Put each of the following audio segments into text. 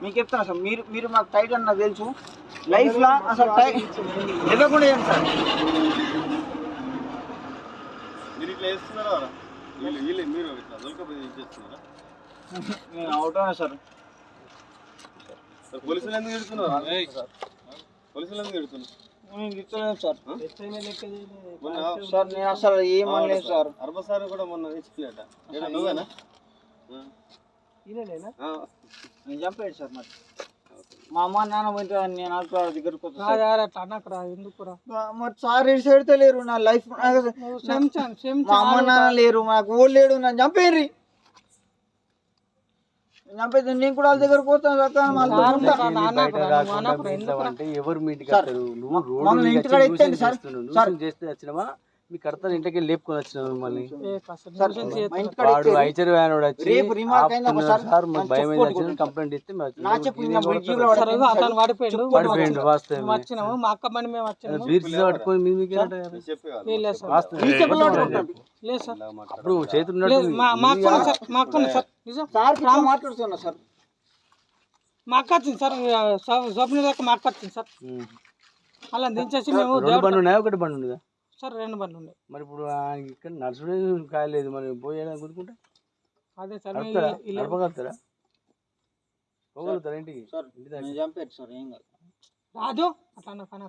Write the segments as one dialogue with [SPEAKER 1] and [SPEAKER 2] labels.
[SPEAKER 1] మీకు చెప్తాను సార్, మీరు మీరు మాకు టైట్ అని నాకు తెలుసు. లైఫ్లో అసలు టైట్ ఇవ్వకుండా ఏం సార్.
[SPEAKER 2] మీరు ఇట్లా వేస్తున్నారా మీరు ఇట్లా చేస్తున్నారా?
[SPEAKER 1] నేను అవుతాను సార్.
[SPEAKER 2] పోలీసులు ఎందుకు ఎడుతున్నారు? పోలీసులు ఎందుకు ఎడుతున్నారు?
[SPEAKER 1] నేను ఇస్తలేను సార్. సార్ నేను అసలు ఏమనలేదు సార్.
[SPEAKER 2] అర్బసారి కూడా మొన్న తెచ్చుకోలేట. నువ్వేనా?
[SPEAKER 1] నేను చంపేది సార్. మరి మా అమ్మ నాన్న పోతే నేను దగ్గరకు మరి సార్ ఇటు సైడ్ లేరు. నా లైఫ్ మా అమ్మ నాన్న లేరు, నాకు ఓళ్ళు లేడు. నన్ను చంపేరి. చంపేది నేను కూడా వాళ్ళ దగ్గరకు పోతాను.
[SPEAKER 3] మీ కడతాను ఇంటికి లేపుకొని వచ్చిన మిమ్మల్ని భయం కంప్లైంట్ ఇస్తే అప్పుడు చేతులు
[SPEAKER 1] మాట్లాడుతున్నా సార్.
[SPEAKER 4] మా అక్క వచ్చింది సార్, స్వప్న దాకా మా అక్క వచ్చింది సార్. అలా దించేసి మేము
[SPEAKER 3] బండి ఉన్నాయా ఒకటి బండి ఉండదా
[SPEAKER 4] సార్? 2 బండ్లు ఉన్నాయి.
[SPEAKER 3] మరి ఇప్పుడు ఇక్కడ నడుచుడే కాయలేదు, మరి పోయేలా గుర్తుకుంటే
[SPEAKER 4] అదే సార్
[SPEAKER 3] నడపగలుగుతారా? పోగలుగుతారా ఇంటికి?
[SPEAKER 1] చంపేది సార్. ఏం కాదు
[SPEAKER 4] రాదు అట్లా పని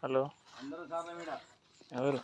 [SPEAKER 1] హలో
[SPEAKER 3] ఎవరు?